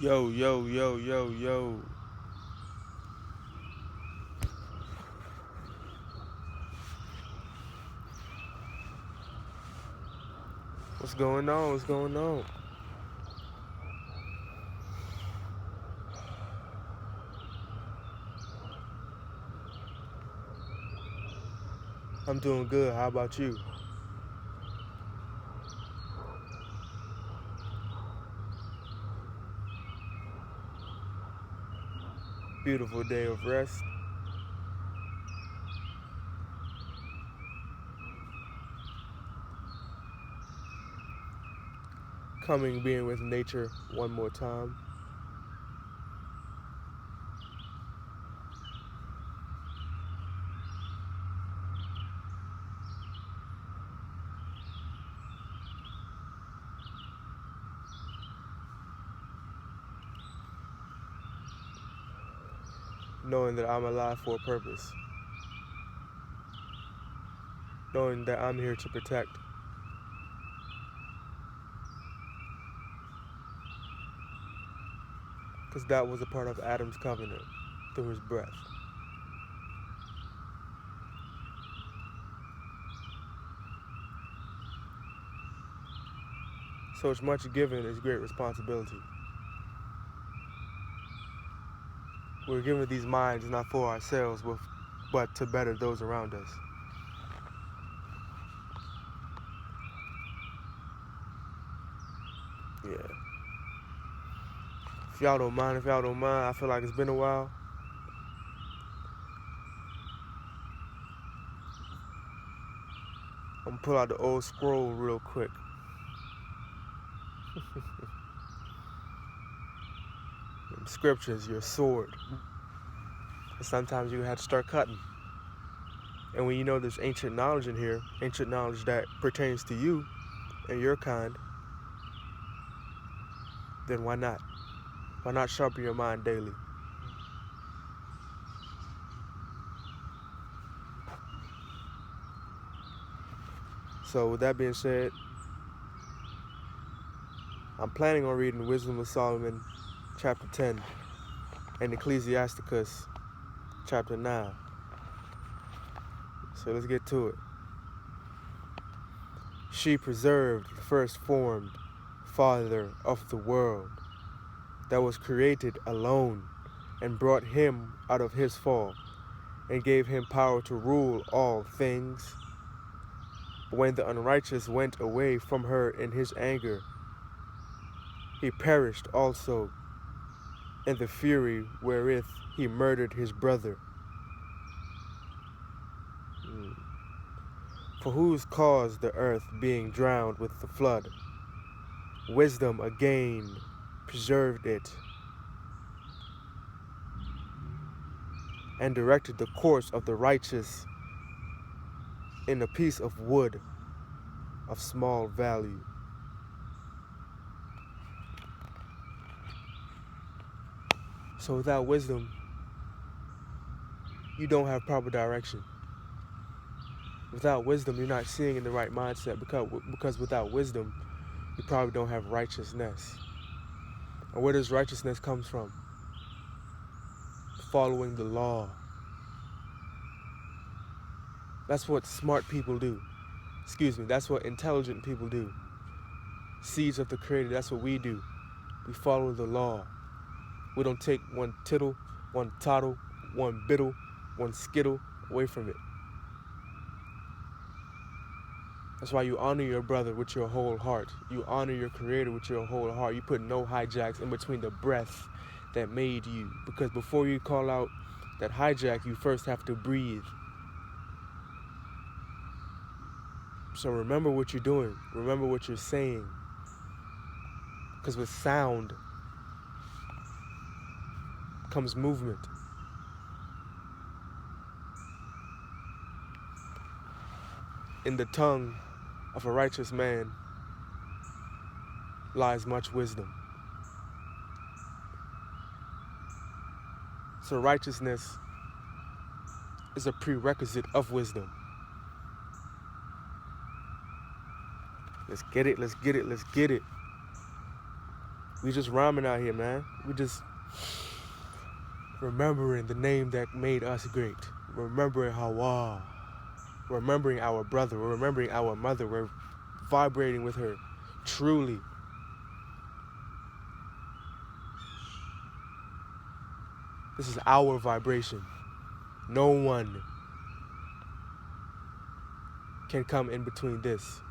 Yo, yo, yo, yo, yo. What's going on? What's going on? I'm doing good. How about you? Beautiful day of rest. Coming, being with nature one more time. Knowing that I'm alive for a purpose. Knowing that I'm here to protect. Because that was a part of Adam's covenant through his breath. So it's much given is great responsibility. We're given these minds not for ourselves, but to better those around us. Yeah. If y'all don't mind, I feel like it's been a while. I'm gonna pull out the old scroll real quick. Scriptures, your sword. Sometimes you have to start cutting. And when you know there's ancient knowledge in here, ancient knowledge that pertains to you and your kind, then why not? Why not sharpen your mind daily? So with that being said, I'm planning on reading Wisdom of Solomon chapter 10 and Ecclesiasticus chapter 9. So let's get to it. She preserved the first formed Father of the world that was created alone and brought him out of his fall and gave him power to rule all things. But when the unrighteous went away from her in his anger, he perished also in the fury wherewith he murdered his brother. For whose cause the earth being drowned with the flood, wisdom again preserved it, and directed the course of the righteous in a piece of wood of small value. So without wisdom, you don't have proper direction. Without wisdom, you're not seeing in the right mindset because without wisdom, you probably don't have righteousness. And where does righteousness comes from? Following the law. That's what smart people do. That's what intelligent people do. Seeds of the Creator, that's what we do. We follow the law. We don't take one tittle, one tottle, one bittle, one skittle away from it. That's why you honor your brother with your whole heart. You honor your Creator with your whole heart. You put no hijacks in between the breath that made you. Because before you call out that hijack, you first have to breathe. So remember what you're doing. Remember what you're saying. Because with sound comes movement. In the tongue of a righteous man lies much wisdom. So righteousness is a prerequisite of wisdom. Let's get it, let's get it, let's get it. We just rhyming out here, man. We just remembering the name that made us great. Remembering Hawa. Remembering our brother. We're remembering our mother. We're vibrating with her. Truly. This is our vibration. No one can come in between this.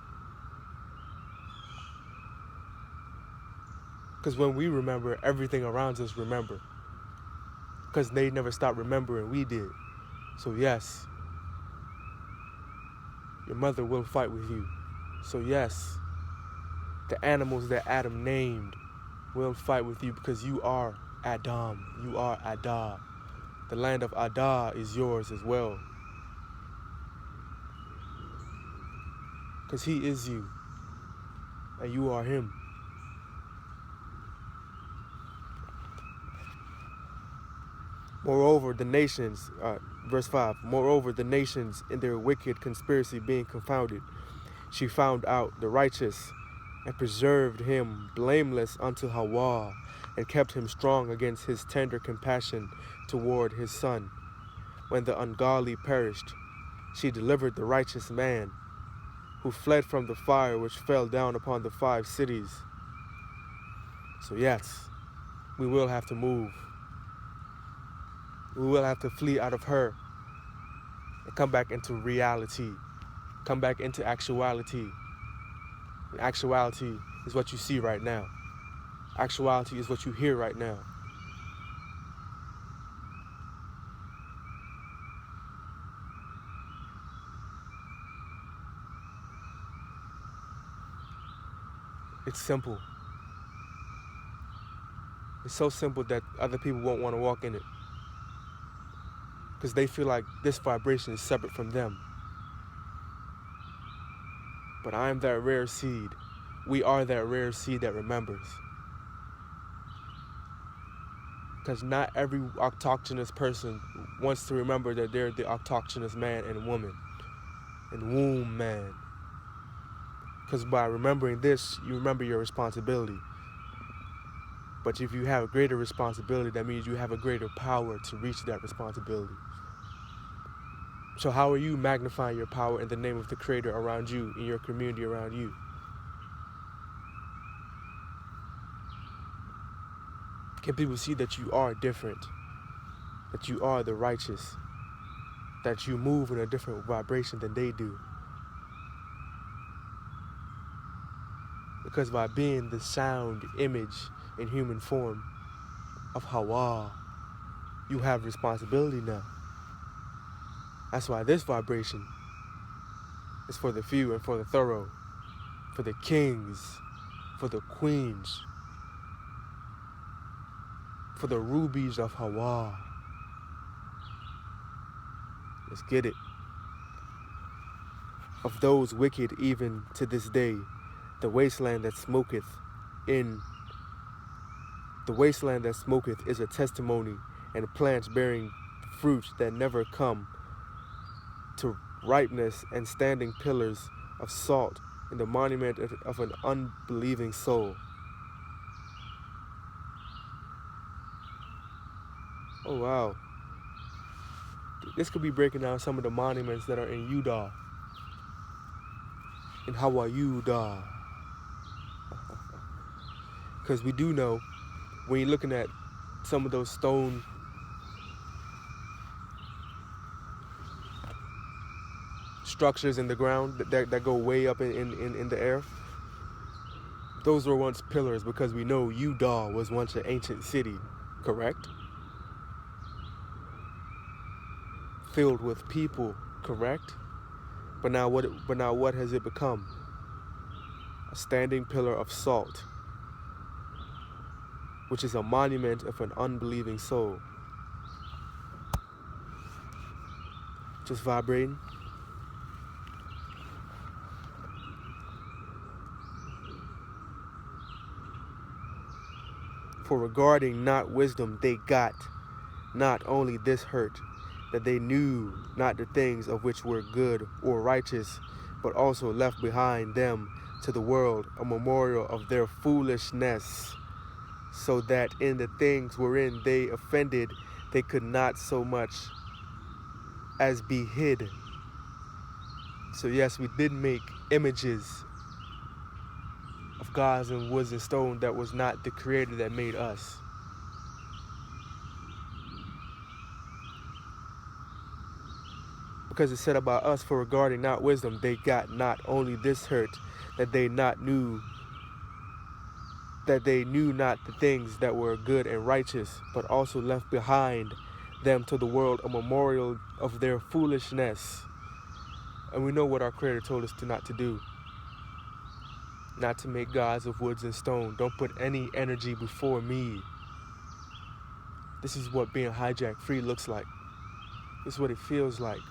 Because when we remember, everything around us remember. Because they never stopped remembering, we did. So yes, your mother will fight with you. So yes, the animals that Adam named will fight with you because you are Adam. You are Adah. The land of Adah is yours as well. Because he is you. And you are him. Moreover, the nations, verse 5, moreover, the nations in their wicked conspiracy being confounded, she found out the righteous and preserved him blameless unto Hawa and kept him strong against his tender compassion toward his son. When the ungodly perished, she delivered the righteous man who fled from the fire which fell down upon the 5 cities. So yes, we will have to move. We will have to flee out of her and come back into reality, come back into actuality. And actuality is what you see right now. Actuality is what you hear right now. It's simple. It's so simple that other people won't want to walk in it. Because they feel like this vibration is separate from them. But I am that rare seed. We are that rare seed that remembers. Because not every autochthonous person wants to remember that they're the autochthonous man and woman and womb man. Because by remembering this, you remember your responsibility. But if you have a greater responsibility, that means you have a greater power to reach that responsibility. So how are you magnifying your power in the name of the Creator around you, in your community around you? Can people see that you are different, that you are the righteous, that you move in a different vibration than they do? Because by being the sound image in human form of Hawa, you have responsibility now. That's why this vibration is for the few and for the thorough, for the kings, for the queens, for the rubies of Hawa. Let's get it. Of those wicked even to this day, the wasteland that smoketh is a testimony, and plants bearing fruits that never come to ripeness, and standing pillars of salt in the monument of an unbelieving soul. Oh wow. This could be breaking down some of the monuments that are in Utah, in Hawaii. Because we do know, when you're looking at some of those stone structures in the ground that go way up in the air, those were once pillars, because we know Utah was once an ancient city, correct? Filled with people, correct? But now what has it become? A standing pillar of salt, which is a monument of an unbelieving soul. Just vibrating. For regarding not wisdom, they got not only this hurt, that they knew not the things of which were good or righteous, but also left behind them to the world a memorial of their foolishness. so that in the things wherein they offended, they could not so much as be hid. So yes, we did make images of gods and woods and stone that was not the creator that made us. Because it said about us, for regarding not wisdom, they got not only this hurt, that they knew not the things that were good and righteous, but also left behind them to the world a memorial of their foolishness. And we know what our Creator told us not to do. Not to make gods of woods and stone. Don't put any energy before me. This is what being hijack free looks like. This is what it feels like.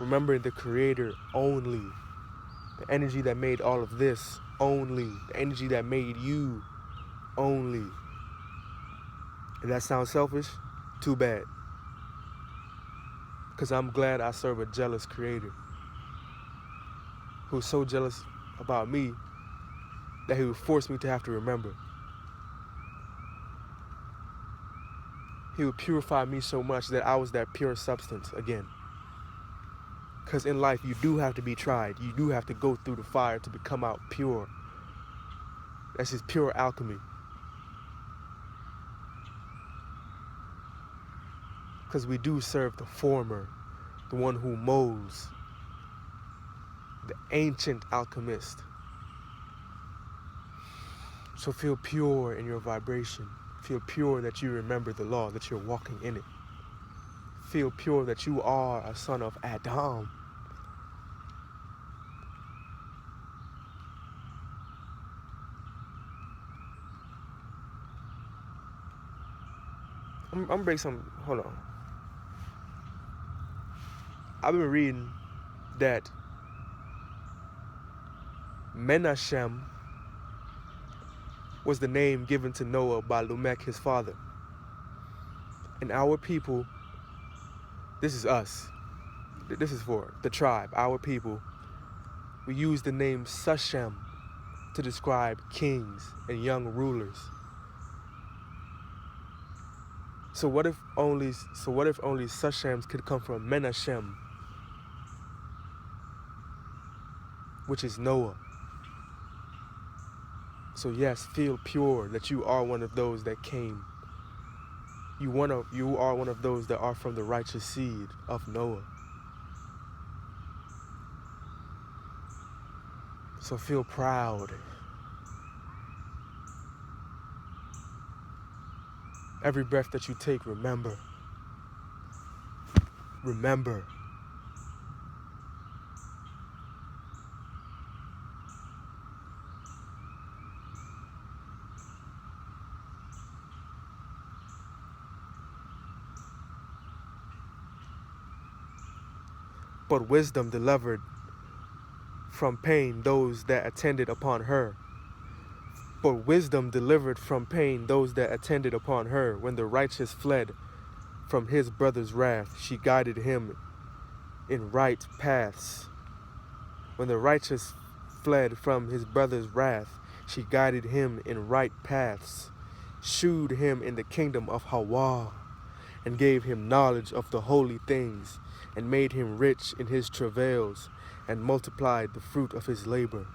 Remembering the Creator only. The energy that made all of this only. The energy that made you only. If that sounds selfish, too bad. Because I'm glad I serve a jealous Creator who's so jealous about me that he would force me to have to remember. He would purify me so much that I was that pure substance again. Because in life, you do have to be tried. You do have to go through the fire to become out pure. That's just pure alchemy. Because we do serve the former, the one who molds, the ancient alchemist. So feel pure in your vibration. Feel pure that you remember the law, that you're walking in it. Feel pure that you are a son of Adam. I'm gonna break some, hold on. I've been reading that Menachem was the name given to Noah by Lamech, his father. And our people, this is us. This is for the tribe, our people. We use the name Sashem to describe kings and young rulers. So what if only Sashems could come from Menachem, which is Noah? So yes, feel pure that you are one of those that came. You are one of those that are from the righteous seed of Noah. So feel proud. Every breath that you take, remember. Remember. But wisdom delivered from pain those that attended upon her. But wisdom delivered from pain those that attended upon her. When the righteous fled from his brother's wrath, she guided him in right paths. When the righteous fled from his brother's wrath, she guided him in right paths, shewed him in the kingdom of Hawa, and gave him knowledge of the holy things, and made him rich in his travails, and multiplied the fruit of his labor.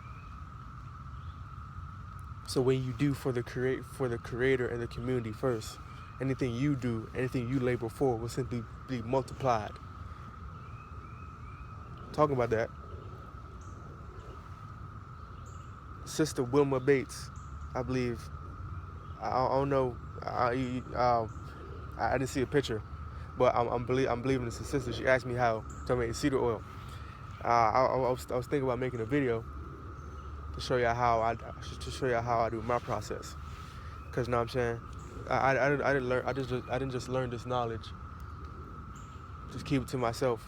So when you do for the Creator and the community first, anything you do, anything you labor for will simply be multiplied. Talking about that, Sister Wilma Bates, I believe, I don't know, I didn't see a picture, but I'm believing it's a sister. She asked me how to make cedar oil. I was thinking about making a video to show you how I do my process. Cause, you know what I'm saying, I didn't just learn this knowledge. Just keep it to myself.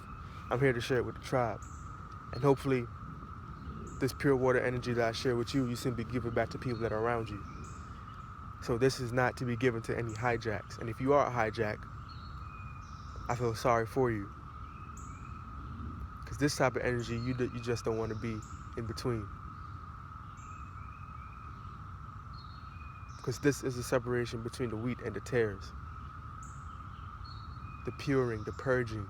I'm here to share it with the tribe, and hopefully, this pure water energy that I share with you, you simply give it back to people that are around you. So this is not to be given to any hijacks. And if you are a hijack, I feel sorry for you. Because this type of energy, you just don't want to be in between. Because this is the separation between the wheat and the tares. The puring, the purging.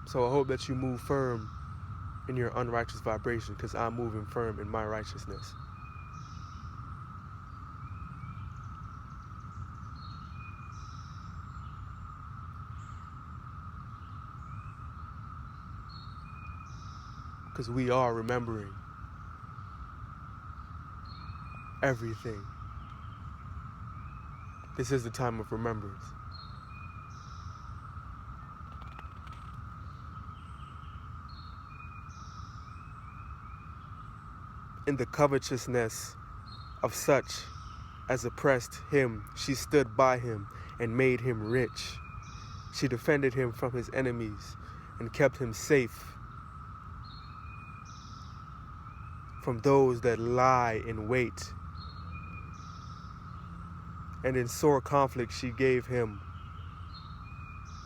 So I hope that you move firm in your unrighteous vibration, because I'm moving firm in my righteousness. Because we are remembering everything. This is the time of remembrance. In the covetousness of such as oppressed him, she stood by him and made him rich. She defended him from his enemies and kept him safe from those that lie in wait. And in sore conflict she gave him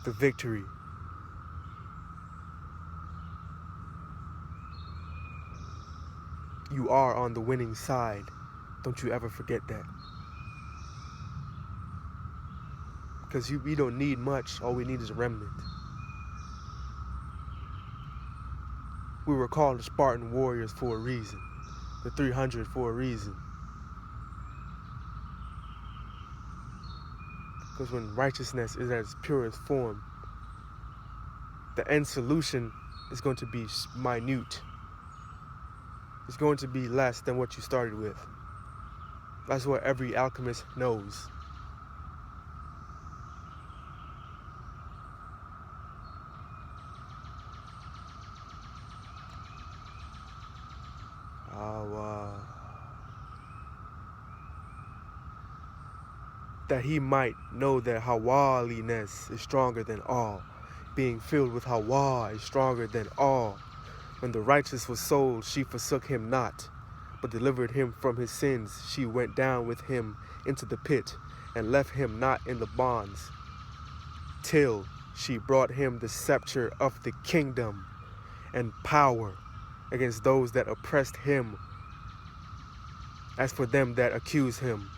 the victory. You are on the winning side. Don't you ever forget that. Because we don't need much. All we need is a remnant. We were called the Spartan warriors for a reason. The 300 for a reason. Because when righteousness is at its purest form, the end solution is going to be minute. It's going to be less than what you started with. That's what every alchemist knows. That he might know that Hawaliness is stronger than all. Being filled with Hawa is stronger than all. When the righteous was sold, she forsook him not, but delivered him from his sins. She went down with him into the pit, and left him not in the bonds, till she brought him the scepter of the kingdom and power against those that oppressed him. As for them that accuse him,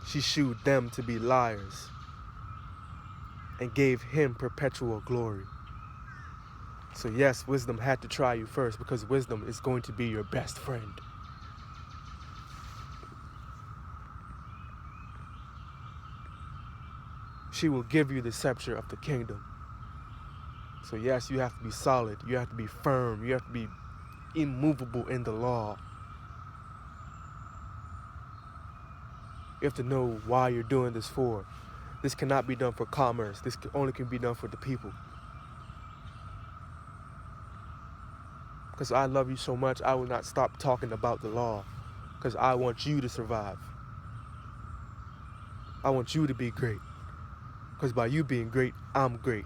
she shewed them to be liars, and gave him perpetual glory. So yes, wisdom had to try you first, because wisdom is going to be your best friend. She will give you the scepter of the kingdom. So yes, you have to be solid, you have to be firm, you have to be immovable in the law. You have to know why you're doing this for. This cannot be done for commerce. This only can be done for the people. Because I love you so much, I will not stop talking about the law. Because I want you to survive. I want you to be great. Because by you being great, I'm great.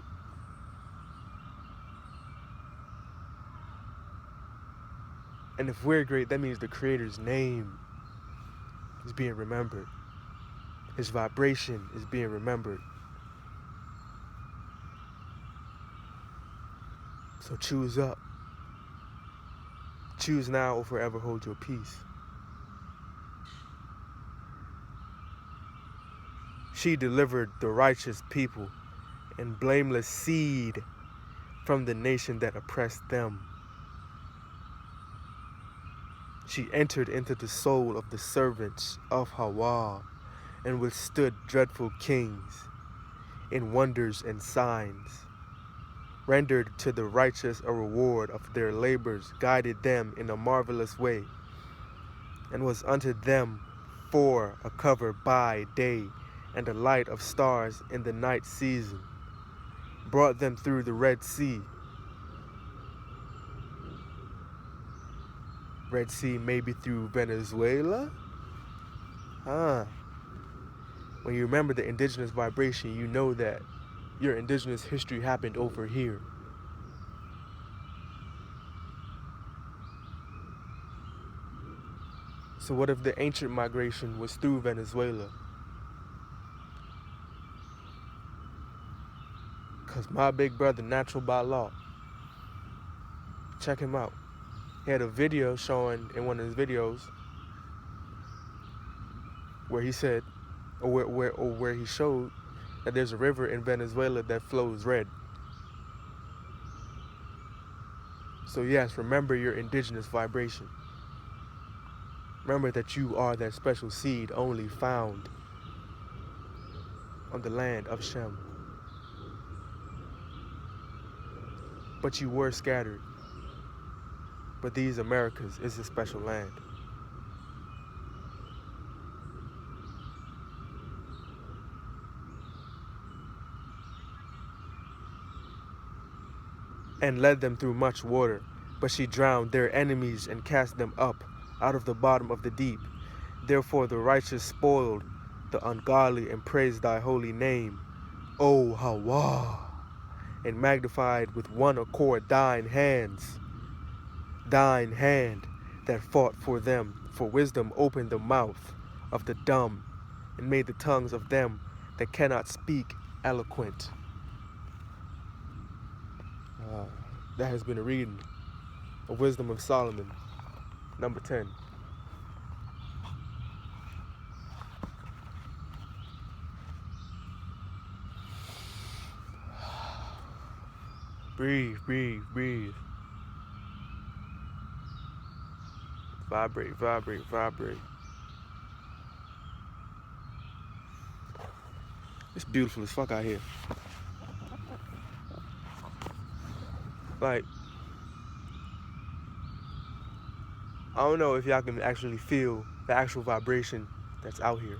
And if we're great, that means the Creator's name is being remembered. His vibration is being remembered. So choose up. Choose now or forever hold your peace. She delivered the righteous people and blameless seed from the nation that oppressed them. She entered into the soul of the servants of Hawa and withstood dreadful kings in wonders and signs, rendered to the righteous a reward of their labors, guided them in a marvelous way, and was unto them for a cover by day and a light of stars in the night season, brought them through the Red Sea. Red Sea maybe through Venezuela? When you remember the indigenous vibration, you know that your indigenous history happened over here. So what if the ancient migration was through Venezuela? Because my big brother, natural by law. Check him out. He had a video showing in one of his videos where he said, or where he showed that there's a river in Venezuela that flows red. So yes, remember your indigenous vibration. Remember that you are that special seed only found on the land of Shem. But you were scattered. But these Americas is a special land. And led them through much water, but she drowned their enemies and cast them up out of the bottom of the deep. Therefore the righteous spoiled the ungodly and praised thy holy name, O Hawa, and magnified with one accord thine hands, thine hand that fought for them. For wisdom opened the mouth of the dumb and made the tongues of them that cannot speak eloquent. That has been a reading of Wisdom of Solomon, number 10. Breathe, breathe, breathe. Vibrate, vibrate, vibrate. It's beautiful as fuck out here. Like, I don't know if y'all can actually feel the actual vibration that's out here.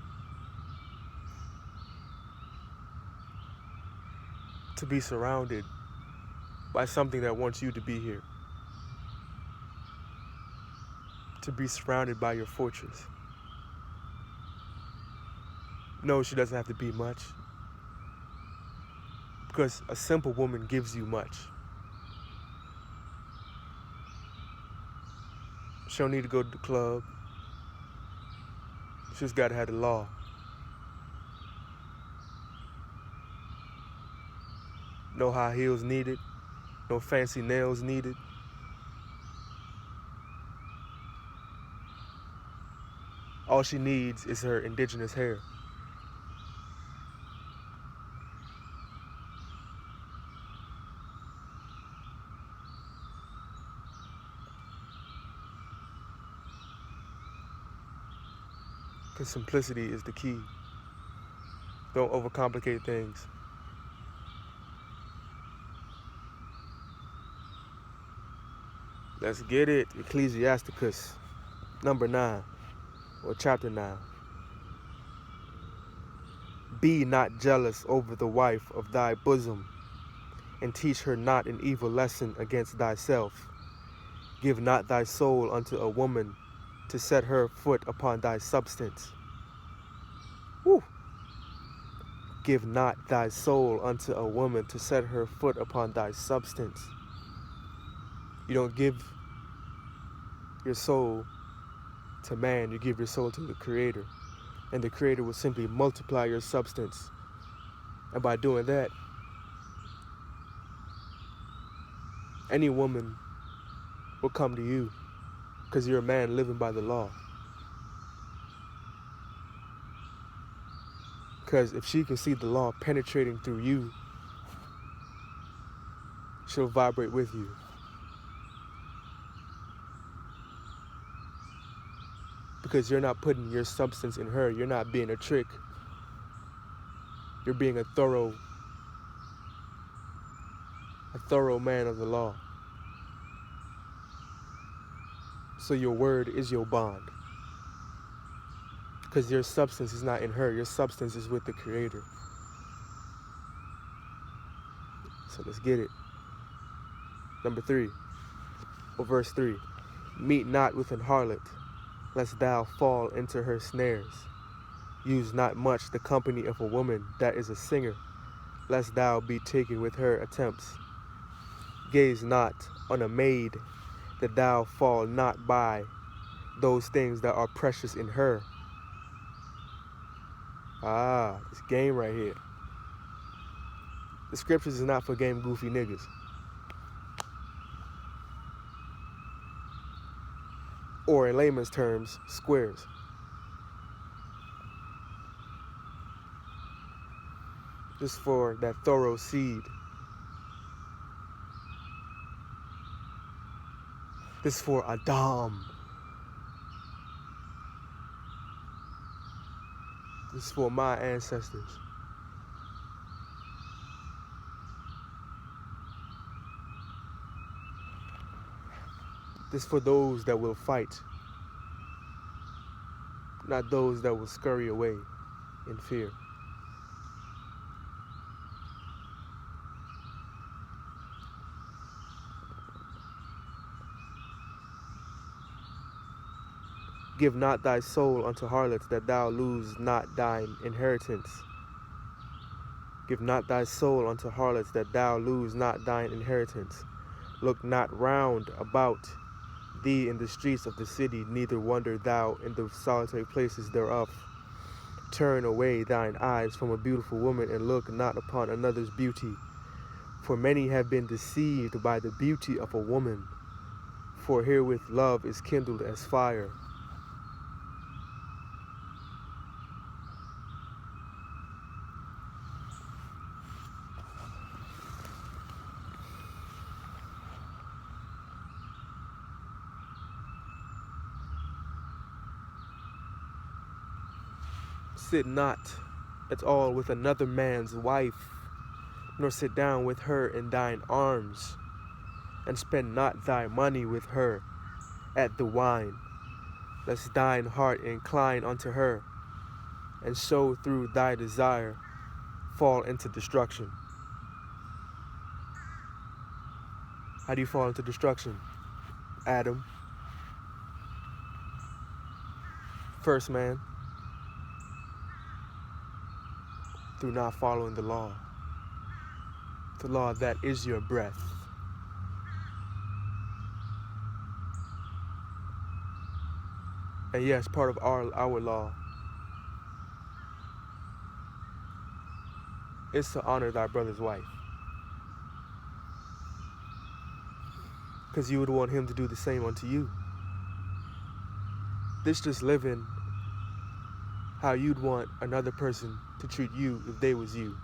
To be surrounded by something that wants you to be here. To be surrounded by your fortress. No, she doesn't have to be much. Because a simple woman gives you much. She don't need to go to the club. She just gotta have the law. No high heels needed. No fancy nails needed. All she needs is her indigenous hair. Because simplicity is the key. Don't overcomplicate things. Let's get it. Ecclesiasticus, number 9, or chapter 9. Be not jealous over the wife of thy bosom, and teach her not an evil lesson against thyself. Give not thy soul unto a woman, to set her foot upon thy substance. Woo. Give not thy soul unto a woman, to set her foot upon thy substance. You don't give your soul to man, you give your soul to the Creator. And the Creator will simply multiply your substance. And by doing that, any woman will come to you because you're a man living by the law. Because if she can see the law penetrating through you, she'll vibrate with you. Because you're not putting your substance in her. You're not being a trick. You're being a thorough man of the law. So your word is your bond. Because your substance is not in her. Your substance is with the Creator. So let's get it. Number 3, or verse 3. Meet not with an harlot, lest thou fall into her snares. Use not much the company of a woman that is a singer, lest thou be taken with her attempts. Gaze not on a maid, that thou fall not by those things that are precious in her. This game right here. The scriptures is not for game goofy niggas. Or in layman's terms, squares. Just for that thorough seed. This is for Adam. This is for my ancestors. This is for those that will fight, not those that will scurry away in fear. Give not thy soul unto harlots, that thou lose not thine inheritance. Give not thy soul unto harlots, that thou lose not thine inheritance. Look not round about thee in the streets of the city, neither wander thou in the solitary places thereof. Turn away thine eyes from a beautiful woman, and look not upon another's beauty. For many have been deceived by the beauty of a woman, for herewith love is kindled as fire. Sit not at all with another man's wife, nor sit down with her in thine arms, and spend not thy money with her at the wine, lest thine heart incline unto her, and so through thy desire fall into destruction. How do you fall into destruction? Adam, first man, through not following the law that is your breath. And yes, part of our law is to honor thy brother's wife, because you would want him to do the same unto you. This just living how you'd want another person to treat you if they was you.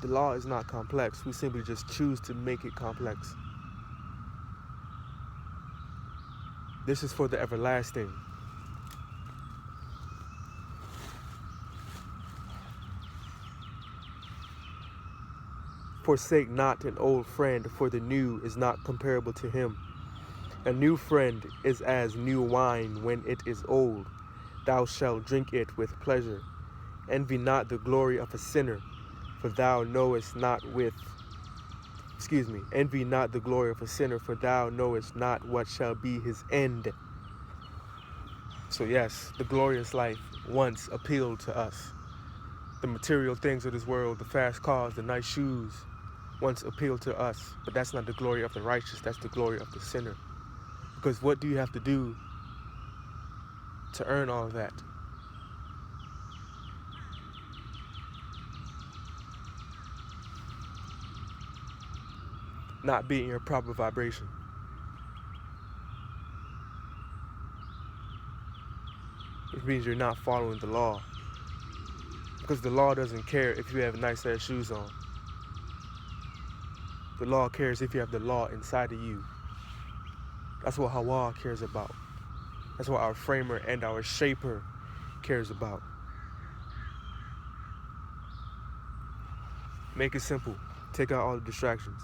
The law is not complex. We simply just choose to make it complex. This is for the everlasting. Forsake not an old friend, for the new is not comparable to him. A new friend is as new wine when it is old. Thou shalt drink it with pleasure. Envy not the glory of a sinner, for thou knowest not envy not the glory of a sinner, for thou knowest not what shall be his end. So yes, the glorious life once appealed to us. The material things of this world, the fast cars, the nice shoes, once appealed to us. But that's not the glory of the righteous, that's the glory of the sinner. Because what do you have to do to earn all of that? Not being your proper vibration. Which means you're not following the law. Because the law doesn't care if you have nice ass shoes on. The law cares if you have the law inside of you. That's what Hawa cares about. That's what our framer and our shaper cares about. Make it simple. Take out all the distractions.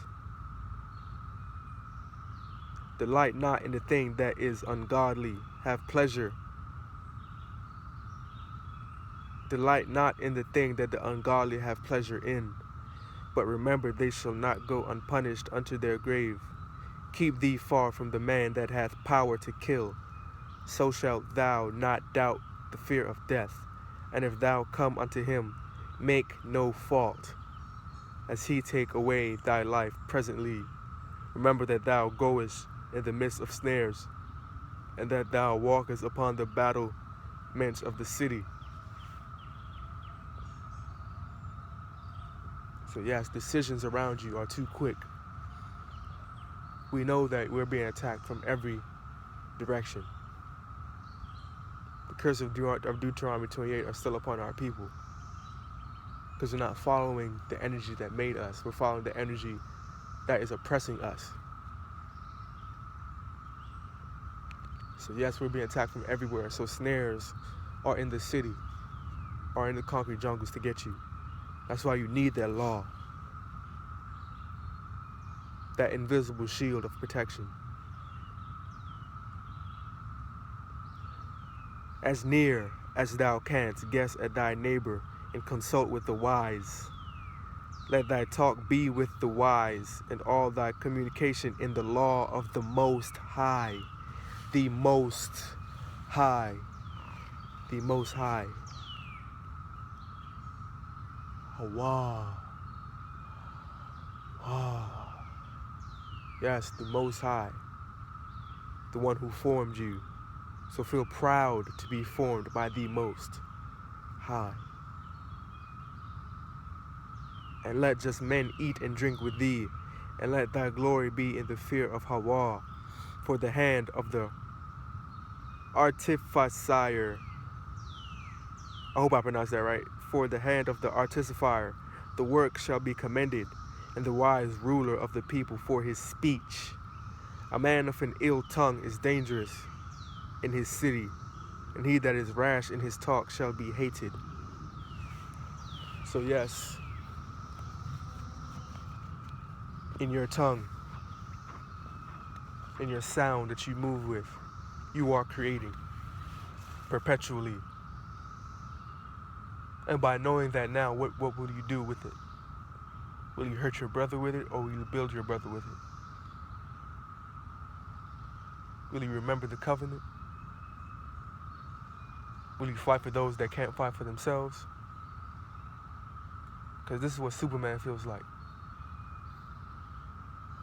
Delight not in the thing that is ungodly. Have pleasure. Delight not in the thing that the ungodly have pleasure in. But remember, they shall not go unpunished unto their grave. Keep thee far from the man that hath power to kill. So shalt thou not doubt the fear of death. And if thou come unto him, make no fault, as he take away thy life presently. Remember that thou goest in the midst of snares, and that thou walkest upon the battlements of the city. So yes, decisions around you are too quick. We know that we're being attacked from every direction. The curse of Deuteronomy 28 are still upon our people. Because we're not following the energy that made us. We're following the energy that is oppressing us. So yes, we're being attacked from everywhere. So snares are in the city, are in the concrete jungles to get you. That's why you need that law. That invisible shield of protection. As near as thou canst, guess at thy neighbor and consult with the wise. Let thy talk be with the wise, and all thy communication in the law of the Most High. The Most High. The Most High. Hawa. Yes, the Most High. The one who formed you. So feel proud to be formed by the Most High. And let just men eat and drink with thee, and let thy glory be in the fear of Hawa. For the hand of the artificer, I hope I pronounced that right. For the hand of the artificer, the work shall be commended, and the wise ruler of the people for his speech. A man of an ill tongue is dangerous in his city, and he that is rash in his talk shall be hated. So yes, in your tongue, in your sound that you move with, you are creating perpetually. And by knowing that now, what will you do with it? Will you hurt your brother with it, or will you build your brother with it? Will you remember the covenant? Will you fight for those that can't fight for themselves? Because this is what Superman feels like.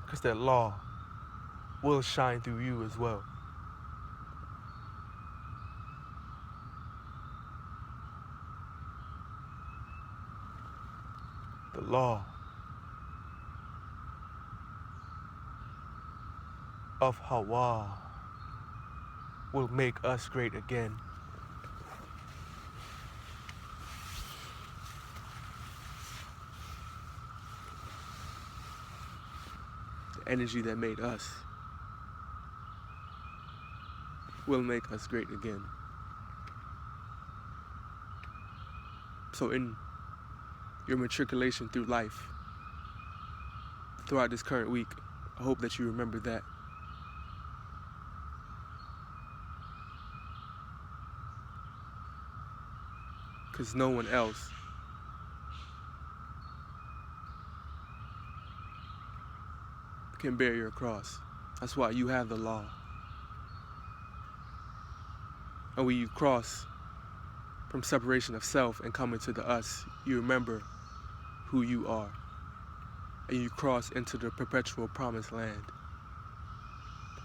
Because that law will shine through you as well. The law of Hawa will make us great again. The energy that made us will make us great again. So in your matriculation through life, throughout this current week, I hope that you remember that. Because no one else can bear your cross. That's why you have the law. And when you cross from separation of self and come into the us, you remember who you are. And you cross into the perpetual promised land.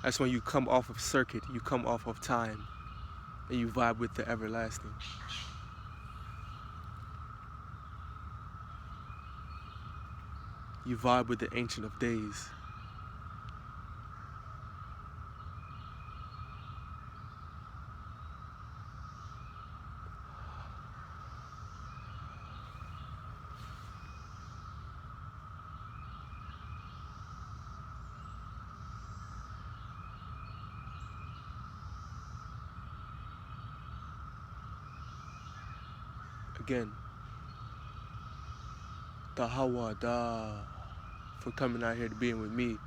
That's when you come off of circuit, you come off of time, and you vibe with the everlasting. You vibe with the Ancient of Days. Again, Tahawada for coming out here to being with me.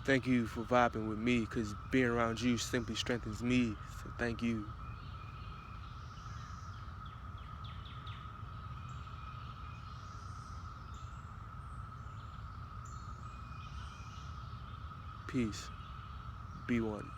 Thank you for vibing with me, because being around you simply strengthens me. So thank you. Peace. Be one.